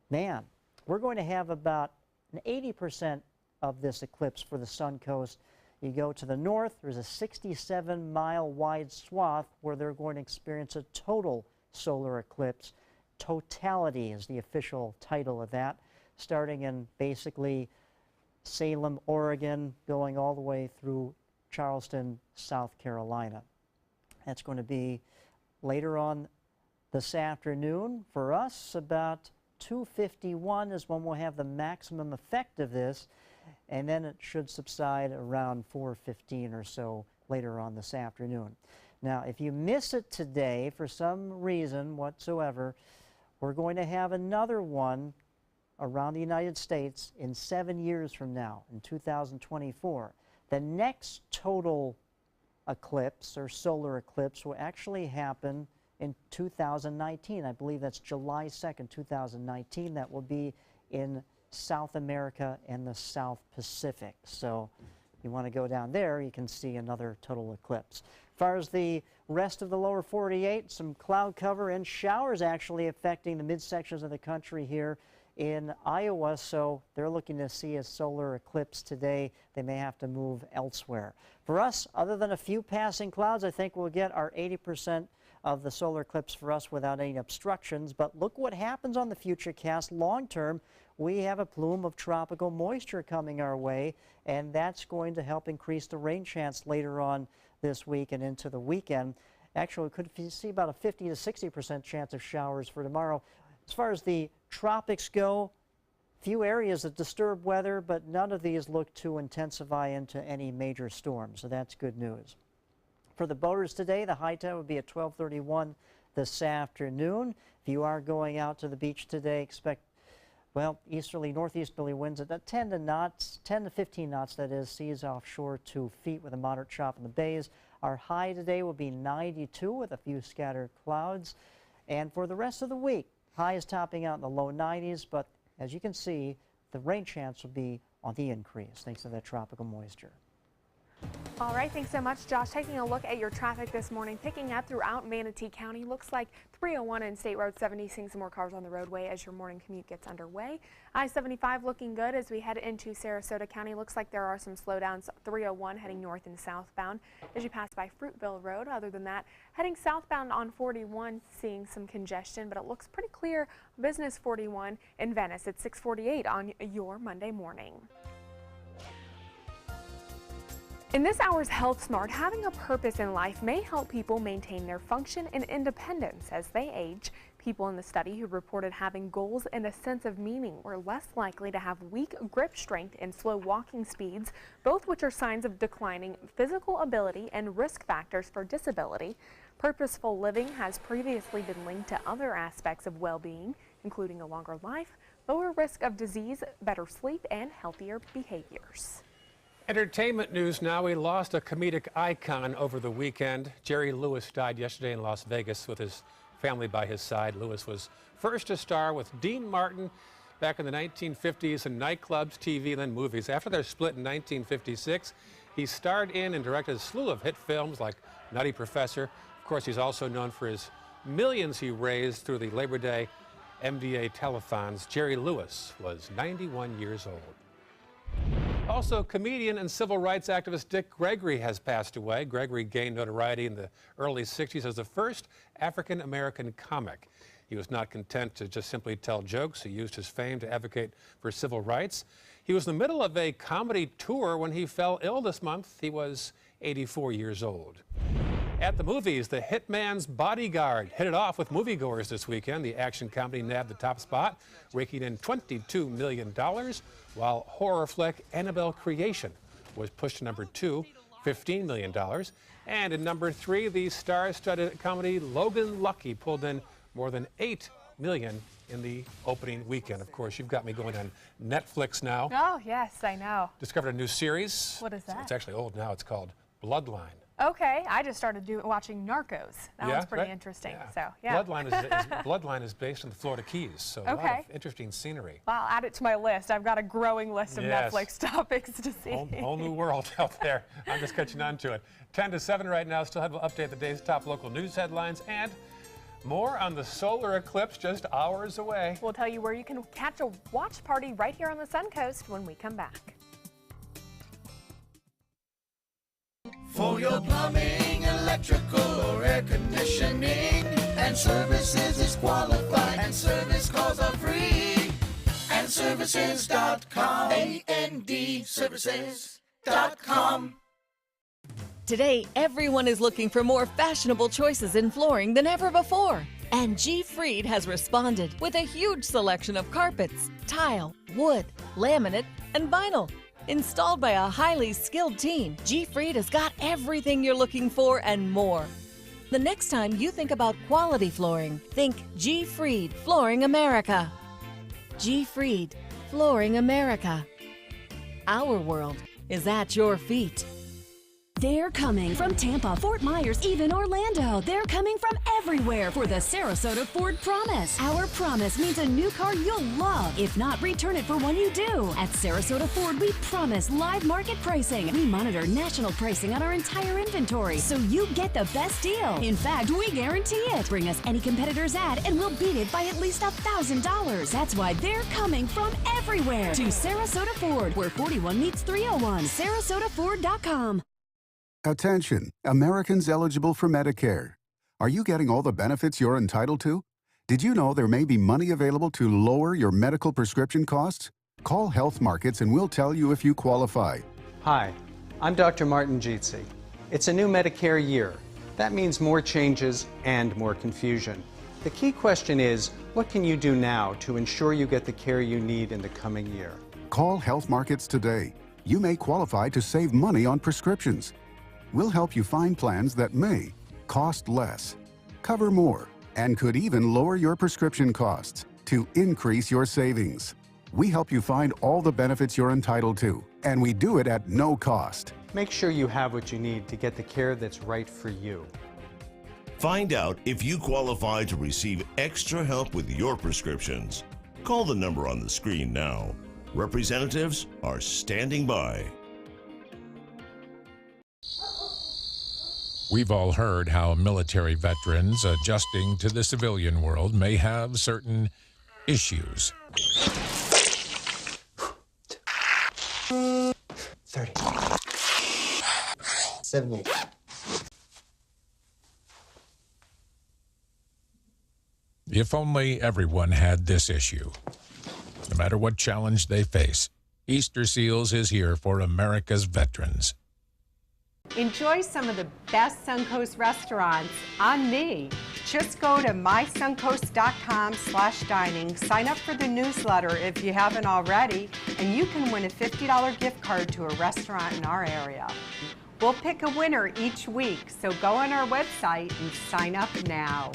Man, we're going to have about an 80% of this eclipse for the Suncoast. You go to the north, there's a 67-mile wide swath where they're going to experience a total solar eclipse. Totality is the official title of that, starting in basically Salem, Oregon, going all the way through Charleston, South Carolina. That's going to be later on this afternoon. For us, about 2:51 is when we'll have the maximum effect of this, and then it should subside around 4:15 or so later on this afternoon. Now, if you miss it today for some reason whatsoever, we're going to have another one around the United States in 7 years from now, in 2024. The next total eclipse or solar eclipse will actually happen in 2019. I believe that's July 2nd, 2019. That will be in South America and the South Pacific. So you want to go down there, you can see another total eclipse. As far as the rest of the lower 48, some cloud cover and showers actually affecting the midsections of the country here in Iowa, so they're looking to see a solar eclipse today. They may have to move elsewhere. For us, other than a few passing clouds, I think we'll get our 80% of the solar eclipse for us without any obstructions. But look what happens on the futurecast long term. We have a plume of tropical moisture coming our way, and that's going to help increase the rain chance later on this week and into the weekend. Actually, we could see about a 50 to 60% chance of showers for tomorrow. As far as the tropics go, few areas of disturbed weather, but none of these look to intensify into any major storms, so that's good news. For the boaters today, the high tide will be at 12:31 this afternoon. If you are going out to the beach today, expect, well, easterly, northeasterly winds at 10 to 15 knots, that is, seas offshore 2 feet with a moderate chop in the bays. Our high today will be 92 with a few scattered clouds. And for the rest of the week, highs topping out in the low 90s, but as you can see, the rain chance will be on the increase thanks to that tropical moisture. All right, thanks so much, Josh. Taking a look at your traffic this morning, picking up throughout Manatee County. Looks like 301 and State Road 70, seeing some more cars on the roadway as your morning commute gets underway. I-75 looking good as we head into Sarasota County. Looks like there are some slowdowns. 301 heading north and southbound as you pass by Fruitville Road. Other than that, heading southbound on 41, seeing some congestion, but it looks pretty clear. Business 41 in Venice at 6:48 on your Monday morning. In this hour's Health Smart, having a purpose in life may help people maintain their function and independence as they age. People in the study who reported having goals and a sense of meaning were less likely to have weak grip strength and slow walking speeds, both which are signs of declining physical ability and risk factors for disability. Purposeful living has previously been linked to other aspects of well-being, including a longer life, lower risk of disease, better sleep, and healthier behaviors. Entertainment news now. We lost a comedic icon over the weekend. Jerry Lewis died yesterday in Las Vegas with his family by his side. Lewis was first to star with Dean Martin back in the 1950s in nightclubs, TV, and then movies. After their split in 1956, he starred in and directed a slew of hit films like Nutty Professor. Of course, he's also known for his millions he raised through the Labor Day MDA telethons. Jerry Lewis was 91 years old. Also, comedian and civil rights activist Dick Gregory has passed away. Gregory gained notoriety in the early 60s as the first African-American comic. He was not content to just simply tell jokes. He used his fame to advocate for civil rights. He was in the middle of a comedy tour when he fell ill this month. He was 84 years old. At the movies, The Hitman's Bodyguard hit it off with moviegoers this weekend. The action comedy nabbed the top spot, raking in $22 million, while horror flick Annabelle Creation was pushed to number 2, $15 million. And in number 3, the star-studded comedy Logan Lucky pulled in more than $8 million in the opening weekend. Of course, you've got me going on Netflix now. Oh, yes, I know. Discovered a new series. What is that? It's actually old now. It's called Bloodline. Okay, I just started watching Narcos. That one's pretty interesting. So yeah. Bloodline is based on the Florida Keys, so a lot of interesting scenery. Well, I'll add it to my list. I've got a growing list of Netflix topics to see. Whole new world out there. I'm just catching on to it. 10 to 7 right now. Still have to update the day's top local news headlines and more on the solar eclipse just hours away. We'll tell you where you can catch a watch party right here on the Suncoast when we come back. For your plumbing, electrical, or air conditioning, and services is qualified, and service calls are free. And services.com, AND services.com. Today, everyone is looking for more fashionable choices in flooring than ever before. And G. Fried has responded with a huge selection of carpets, tile, wood, laminate, and vinyl. Installed by a highly skilled team, G. Fried has got everything you're looking for and more. The next time you think about quality flooring, think G. Fried Flooring America. G. Fried Flooring America. Our world is at your feet. They're coming from Tampa, Fort Myers, even Orlando. They're coming from everywhere for the Sarasota Ford Promise. Our promise means a new car you'll love. If not, return it for one you do. At Sarasota Ford, we promise live market pricing. We monitor national pricing on our entire inventory, so you get the best deal. In fact, we guarantee it. Bring us any competitor's ad, and we'll beat it by at least $1,000. That's why they're coming from everywhere to Sarasota Ford, where 41 meets 301. SarasotaFord.com. Attention, Americans eligible for Medicare. Are you getting all the benefits you're entitled to? Did you know there may be money available to lower your medical prescription costs? Call Health Markets and we'll tell you if you qualify. Hi, I'm Dr. Martin Jeetsi. It's a new Medicare year. That means more changes and more confusion. The key question is, what can you do now to ensure you get the care you need in the coming year? Call Health Markets today. You may qualify to save money on prescriptions. We'll help you find plans that may cost less, cover more, and could even lower your prescription costs to increase your savings. We help you find all the benefits you're entitled to, and we do it at no cost. Make sure you have what you need to get the care that's right for you. Find out if you qualify to receive extra help with your prescriptions. Call the number on the screen now. Representatives are standing by. We've all heard how military veterans adjusting to the civilian world may have certain issues. 30. 70. If only everyone had this issue. No matter what challenge they face, Easter Seals is here for America's veterans. Enjoy some of the best Suncoast restaurants on me. Just go to mysuncoast.com/dining, sign up for the newsletter if you haven't already, and you can win a $50 gift card to a restaurant in our area. We'll pick a winner each week, so go on our website and sign up now.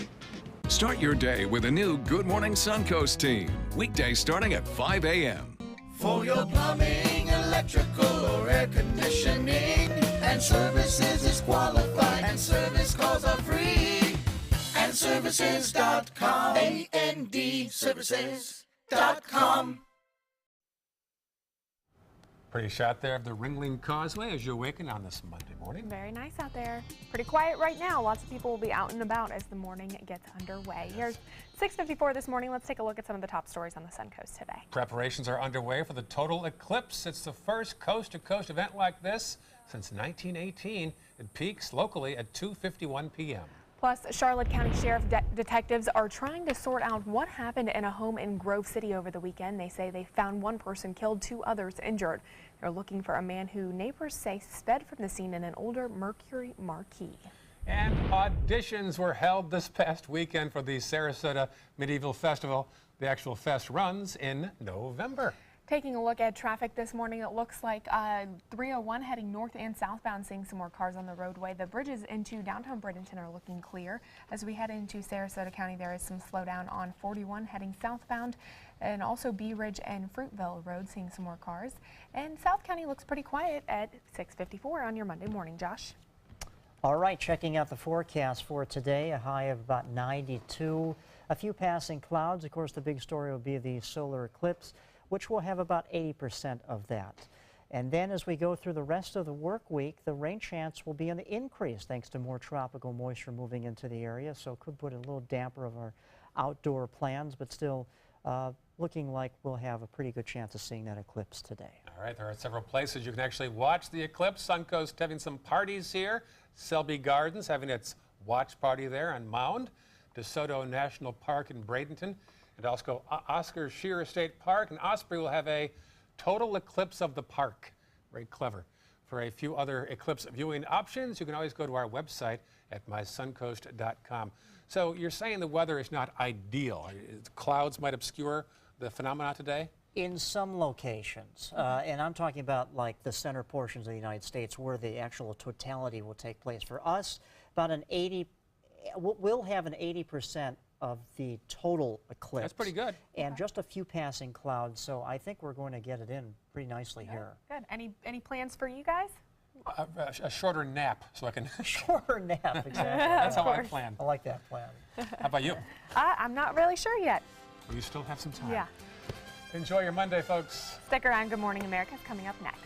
Start your day with a new Good Morning Suncoast team. Weekdays starting at 5 a.m. For your plumbing, electrical, or air conditioning, and services is qualified, and service calls are free. And services.com, AND services.com. Pretty shot there of the Ringling Causeway as you awaken on this Monday morning. Very nice out there. Pretty quiet right now. Lots of people will be out and about as the morning gets underway. Here's 6:54 this morning. Let's take a look at some of the top stories on the Suncoast today. Preparations are underway for the total eclipse. It's the first coast-to-coast event like this since 1918. It peaks locally at 2:51 p.m. Plus, Charlotte County Sheriff detectives are trying to sort out what happened in a home in Grove City over the weekend. They say they found one person killed, 2 others injured. They're looking for a man who neighbors say sped from the scene in an older Mercury Marquis. And auditions were held this past weekend for the Sarasota Medieval Festival. The actual fest runs in November. Taking a look at traffic this morning, it looks like 301 heading north and southbound, seeing some more cars on the roadway. The bridges into downtown Bradenton are looking clear. As we head into Sarasota County, there is some slowdown on 41 heading southbound, and also Bee Ridge and Fruitville Road, seeing some more cars. And South County looks pretty quiet at 6:54 on your Monday morning. Josh? All right, checking out the forecast for today, a high of about 92. A few passing clouds. Of course, the big story will be the solar eclipse, which will have about 80% of that. And then as we go through the rest of the work week, the rain chance will be on the increase thanks to more tropical moisture moving into the area. So it could put a little damper of our outdoor plans, but still looking like we'll have a pretty good chance of seeing that eclipse today. All right, there are several places you can actually watch the eclipse. Suncoast having some parties here. Selby Gardens having its watch party there on Mound. DeSoto National Park in Bradenton. And also Oscar Shearer State Park. And Osprey will have a total eclipse of the park. Very clever. For a few other eclipse viewing options, you can always go to our website at mysuncoast.com. So you're saying the weather is not ideal. Clouds might obscure the phenomena today? In some locations, and I'm talking about like the center portions of the United States where the actual totality will take place. For us, about an 80, we'll have an 80% of the total eclipse. That's pretty good. And just a few passing clouds, so I think we're going to get it in pretty nicely here. Good. Any plans for you guys? A shorter nap, so I can... Shorter nap, exactly. That's how I plan. I like that plan. How about you? I'm not really sure yet. Well, you still have some time. Yeah. Enjoy your Monday, folks. Stick around. Good Morning America is coming up next.